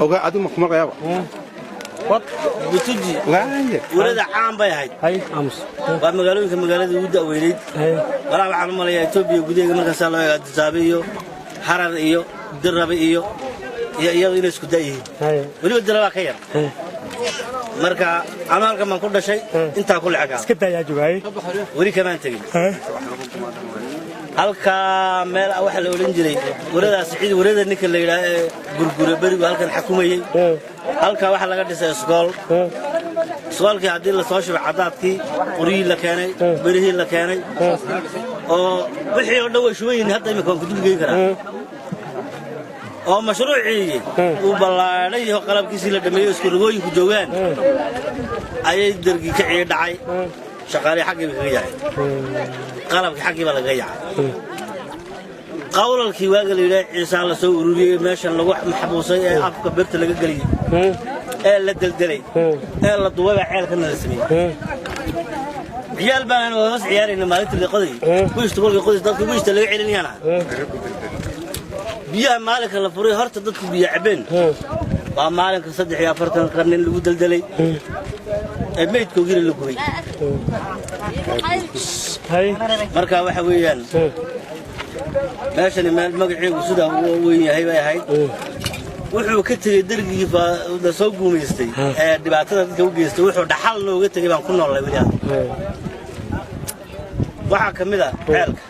ogaa adu ma kuma qayaba wad bituji walaada caan bay ahayd amus waa magaalada ugu daaweynay wala waxaan maleeyaa Itoobiya gudaheeda markaas loo eego Disaabiyo Harar iyo Dirrabe iyo iyadoo inay isku daayeen waliba Dirrabe ka yar marka amaalka man ku dhashay inta ku lacag iska daayaa joogay wali kamaan tagin halka meel waxa la oran jiray waradaas cid warada ninka la yiraahdo gurgure bariga halkan xukumayay halka waxa laga dhisay iskoolkii hadii la soo shubay cadaadkii qoriyi la keenay barihi la keenay oo wixii oo dhaw shubayn hadda imika ku dulgeey karaa oo mashruucii uu balaaday oo qalabkiisii la dhameeyay isku rogooyinku joogan ayay dargi ka dhacay shaqaale xaqii kaga yahay qalabki xaqii baa laga yahay qawlalkii waaga la yiraahdo Ciisa la soo ururiyay meeshan lagu maxbuusay ee afka birta laga galiyay ee la daldalay ee la duubay ceelka la sameeyay ciyaal baan oo hoos ciyaarayna maalintii la qoday wiishta qolka qoday dadku wiishta laga celinayana biyaha maalinka la furay horta dadku biyo cabeen waa maalinka 43 qarnin lagu daldalay ee meydkoogii la gubay marka waxa weeyaan meeshan meel magaciigu sida uu weyn yahay bay ahayd wuxuu ka tagay dargii la soo guumeystay ee dhibaatada dadka u geystay wuxuu dhaxal nooga tagay baan ku noolay waliya waxa kamid ah ceelka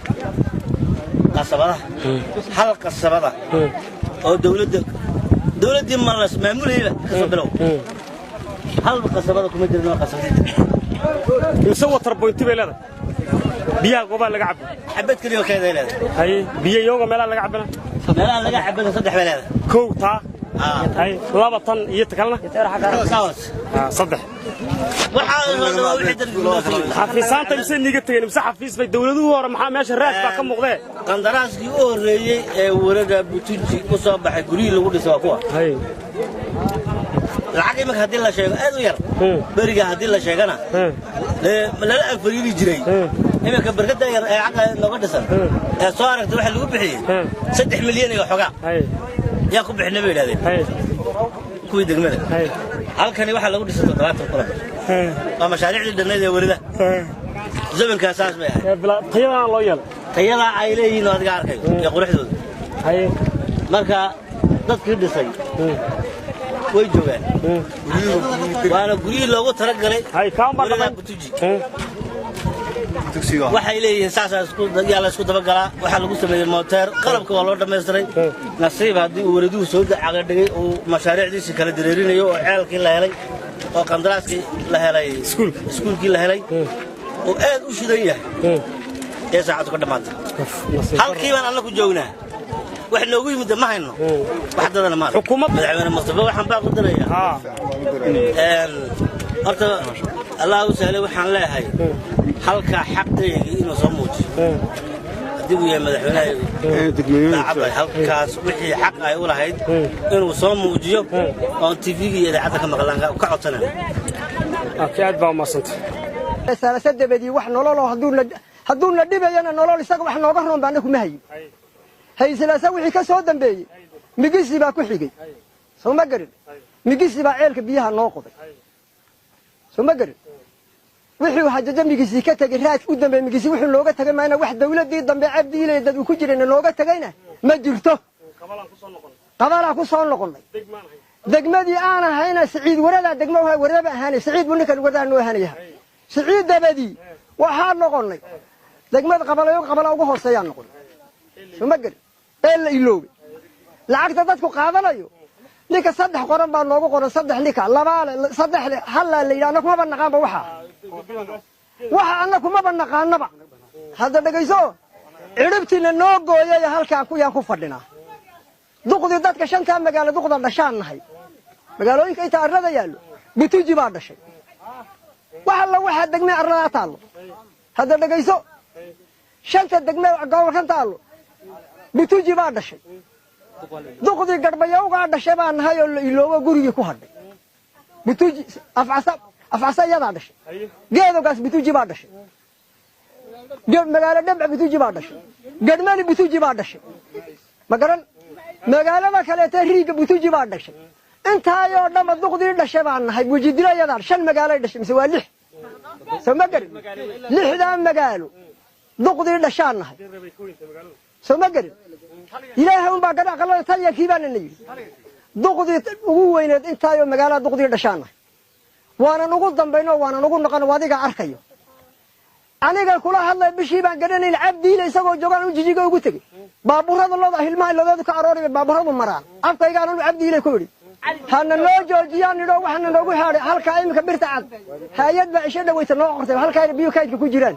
qasabada hal qasabada oo dawladii maras maamulayba ka soo bilow hal qasabada kuma jirno qasabada يسوى تربوينتي بلاد بيا قبا لغا عب حبت كليو كيدا لاد هاي بيا يوغا ميلا لغا عبنا ميلا لغا عبنا صدح بلاد كو تا هاي لابا طن iyo takalna sawas صدح waxa wixii darbi xafiisaanta imse niga tageen imse xafiis bay dawladuhu hore maxaa meesha raad baa ka muuqdee qandaraaskii u horeeyay ee warada butuji ku soo baxay guriga lagu dhisay waa kuwa hay lacag imika hadii la sheego aad u yar bariga hadii la sheegana la afariiri jiray imika barkada yar ee aqay nooga dhisan ee soo aragtay waxa lagu bixiyay 3 milyan iyo xogaa yaa ku bixinay bay yiraahdeen kuwii degmada halkani waxa lagu dhisay 70 qolab waa mashaariicda dhanayda warida zamanka asaas bay ahayd tayada loo yeel tayada ay leeyihiin oo adiga arkay iyo quruxdooda marka dadkii dhisay way joogaan waana guriga loogu talagalay hay kaan baa butuji waxay leeyihiin saas isku dabagalaa waxa lagu sameeyay mooteer qalabka waa loo dhameystiray nasiib hadii uu waraduhu soo dacaga dhigay oo mashaariicdiisa kala dareerinayo oo ceelkii la helay oo qandaraaskii la helay iskuulkii la helay oo aad u shidan yahay ee saacadu ka dhamaatay halkii baan alla ku joognaa wax noogu yimid ma hayno wax dadana ma xukuumad madaxweyne Mustafa waxaan baa qadaraya horta Allah u sahlo waxaan leeyahay halka xaqeeyga inuu soo muujiyo hadii uu yahay madaxweynaha halkaas wixii xaq ay u lahayd inuu soo muujiyo oo TV-ga iyo idaacadda ka maqlaan ka codsanay akaad baa maasanta salasadabadii wax nolol haduu la dhibayana nolol isaga wax nooga roon baan ku mahay hayslaasa wixii ka soo dambeeyay migisi baa ku xigay soo ma garin migisi baa ceelka biyaha noo qoday soo ma garin wixii hajaja migisi ka tagay raad u dambeeyay migisi wuxuu looga tagay maana wax dawladii dambe cabdiile dad ku jireen looga tagayna ma jirto qabala ku soo noqonay degmadii aan ahayna Saciid warada degmo warada ahaanay Saciid buu ninkan warada noo ahaanaya Saciid dabadii waxa noqonay degmada qabala ugu hooseeyaan noqonay سمجر إلا يلوي لعقد ذاتك قاضليو ليك صدح قرن بان لوجو قرن صدح ليك لا صدح هلا اللي أنا كم بنقام بوحة أنا كم بنقام نبع هذا دقيسو عرفت إن النوجو يا هالك أكو يا كفرنا دقدي ذاتك شن كان مقال دقدر نشان هاي مقالوا إنك أنت أرد يالو بتوجي بعد شيء واحد دقمة أرد تعلو هذا دقيسو شنت دقمة قاول كان تعلو بتوجي بعد شيء دقدي قربيا وقعد شبان هاي اللي هو جوري كهرب بتوجي أفعصا يا بعد شيء جاهدوا قاس بتوجي بعد شيء جاب مقالة دمع بتوجي بعد شيء قدماني بتوجي بعد شيء مقرن magaalada kaleeta riiga butuji baa dhashay intaayoo dhamma duqdii dhashay baan nahay bujidilayadaan 5 magaalo dhashay mise waa 6 soo ma garin 6 magaalo duqdii dhashaan nahay soo ma garin ilaahay un baa gadac qalada taliya kiibaan inay duqdii ugu weyneed intaayoo magaalada duqdii dhashaan nahay waana ugu dambayno waana ugu noqon wadiga arkayo aniga kula hadlay bishii baan garanay abdiile isagoo joogan u jijiga ugu tagay baaburada looda hilmaan looda ka arooriga baaburadu maraan afkayga anu abdiile ku yiri hana loo joojiyaan nidoo waxna noogu xaaray halka imika birta cad hay'ad baa isha dhawayta noo qortay halka ay biyo kaydka ku jiraan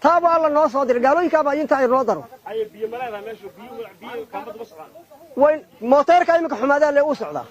taabo alla noo soo diray gaalooyinka baa inta ay loo daro ay biyo malaha meesha biyo kaamad ma socdaan way mootarka imika xumaadaan le u socdaa